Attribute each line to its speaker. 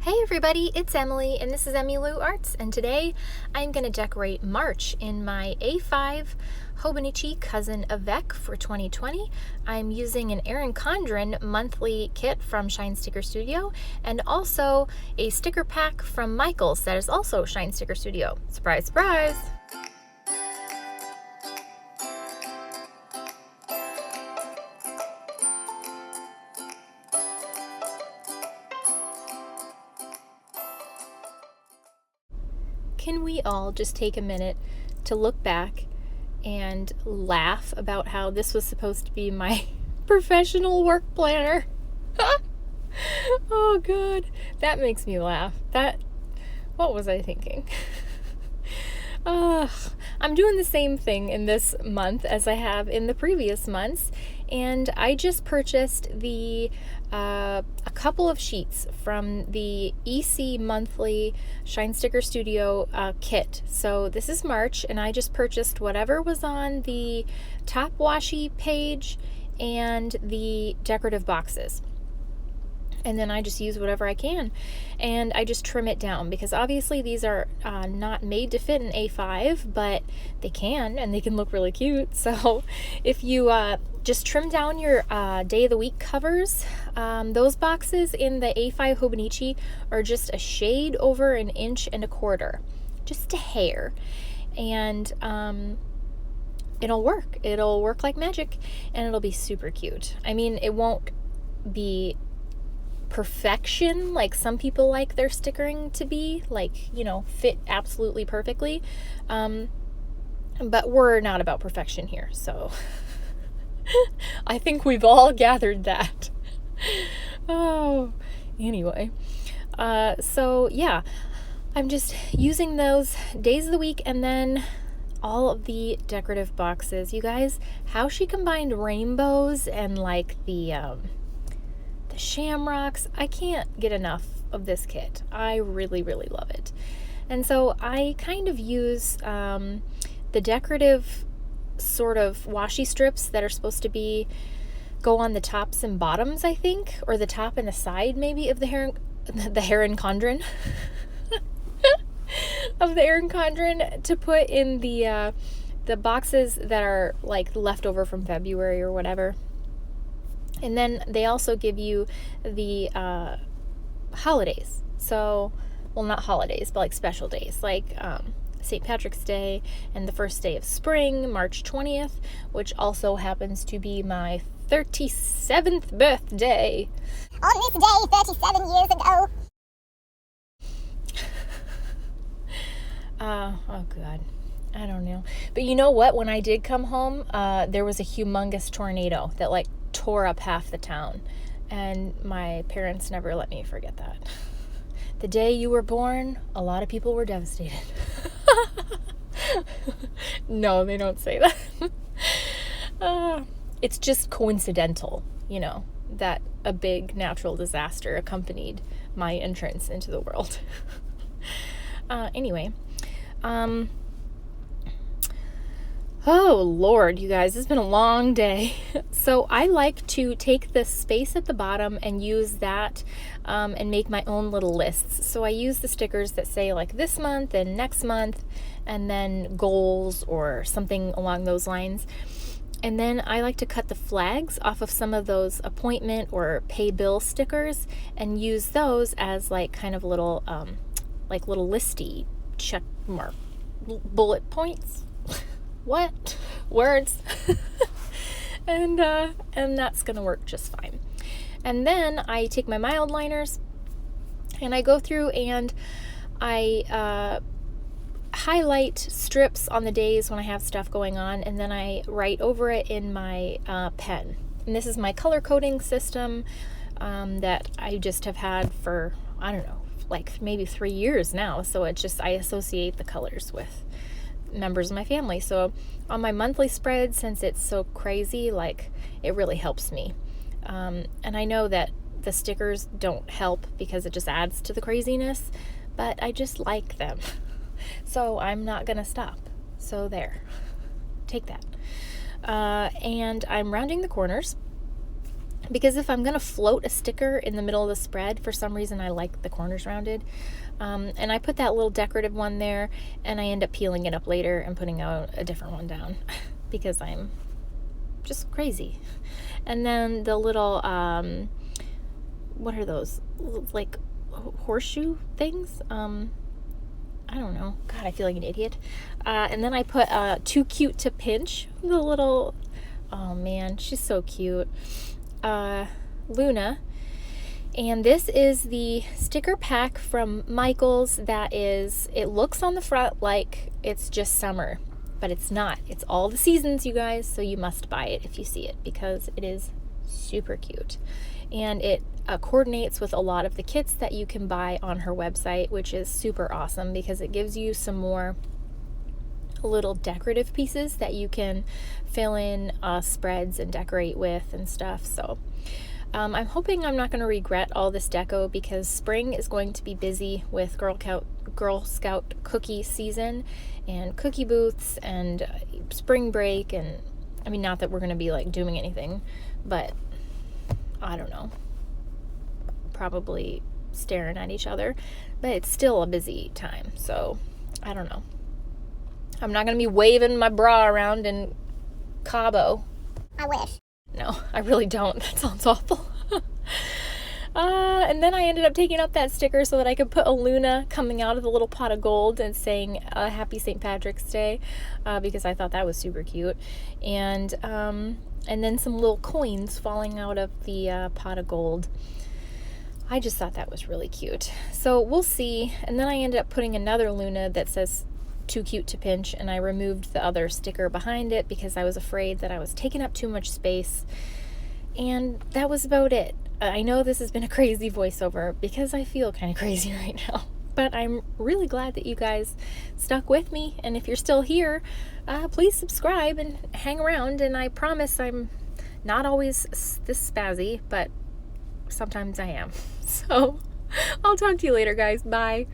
Speaker 1: Hey everybody, it's Emily and this is EmiLou.Arts, and today I'm going to decorate March in my A5 Hobonichi cousin Avec for 2020. I'm using an Erin Condren monthly kit from Shine Sticker Studio and also a sticker pack from Michaels that is also Shine Sticker Studio. Surprise, surprise! Can we all just take a minute to look back and laugh about how this was supposed to be my professional work planner? Oh god, that makes me laugh. What was I thinking? I'm doing the same thing in this month as I have in the previous months, and I just purchased a couple of sheets from the EC monthly Shine Sticker Studio kit. So this is March, and I just purchased whatever was on the top washi page and the decorative boxes. And then I just use whatever I can, and I just trim it down because obviously these are not made to fit an A5, but they can, and they can look really cute. So if you just trim down your day of the week covers, those boxes in the A5 Hobonichi are just a shade over 1.25 inches, just a hair, and it'll work. It'll work like magic, and it'll be super cute. I mean, it won't be perfection like some people like their stickering to be, like, you know, fit absolutely perfectly, but we're not about perfection here, so I think we've all gathered that. Oh, anyway, so yeah, I'm just using those days of the week, and then all of the decorative boxes. You guys, how she combined rainbows and like the shamrocks. I can't get enough of this kit. I really, really love it. And so I kind of use the decorative sort of washi strips that are supposed to go on the tops and bottoms, I think, or the top and the side maybe of the Erin Condren of the Erin Condren, to put in the boxes that are like leftover from February or whatever. And then they also give you the holidays. So, well, not holidays, but like special days, like St. Patrick's Day and the first day of spring, March 20th, which also happens to be my 37th birthday.
Speaker 2: On this day, 37 years ago.
Speaker 1: Oh God. I don't know. But you know what? When I did come home, there was a humongous tornado that like tore up half the town, and my parents never let me forget that. The day you were born, a lot of people were devastated. No, they don't say that. It's just coincidental, you know, that a big natural disaster accompanied my entrance into the world. Anyway, oh Lord, you guys, it's been a long day. So I like to take the space at the bottom and use that and make my own little lists. So I use the stickers that say like this month and next month, and then goals or something along those lines. And then I like to cut the flags off of some of those appointment or pay bill stickers and use those as like kind of little little listy check mark bullet points. What? Words. and that's gonna work just fine. And then I take my Mildliners and I go through and I highlight strips on the days when I have stuff going on, and then I write over it in my pen. And this is my color coding system that I just have had for, I don't know, like maybe 3 years now. So it's just, I associate the colors with members of my family. So on my monthly spread, since it's so crazy, like it really helps me. And I know that the stickers don't help because it just adds to the craziness, but I just like them. So I'm not gonna stop. So there, take that. And I'm rounding the corners. because if I'm going to float a sticker in the middle of the spread, for some reason I like the corners rounded. And I put that little decorative one there, and I end up peeling it up later and putting out a different one down because I'm just crazy. And then the little, what are those? Like horseshoe things? I don't know. God, I feel like an idiot. And then I put Too Cute to Pinch, the little, oh man, she's so cute. Luna. And this is the sticker pack from Michaels that is, it looks on the front like it's just summer, but it's not. It's all the seasons, you guys, so you must buy it if you see it because it is super cute. And it coordinates with a lot of the kits that you can buy on her website, which is super awesome because it gives you some more little decorative pieces that you can fill in spreads and decorate with and stuff. So I'm hoping I'm not going to regret all this deco because spring is going to be busy with Girl Scout cookie season and cookie booths and spring break. And I mean, not that we're going to be like doing anything, but I don't know, probably staring at each other, but it's still a busy time. So I don't know. I'm not going to be waving my bra around in Cabo.
Speaker 2: I wish.
Speaker 1: No, I really don't. That sounds awful. And then I ended up taking up that sticker so that I could put a Luna coming out of the little pot of gold and saying Happy St. Patrick's Day because I thought that was super cute. And then some little coins falling out of the pot of gold. I just thought that was really cute. So we'll see. And then I ended up putting another Luna that says Too Cute to Pinch, and I removed the other sticker behind it because I was afraid that I was taking up too much space. And that was about it. I know this has been a crazy voiceover because I feel kind of crazy right now. But I'm really glad that you guys stuck with me. And if you're still here, please subscribe and hang around. And I promise I'm not always this spazzy, but sometimes I am. So I'll talk to you later, guys. Bye.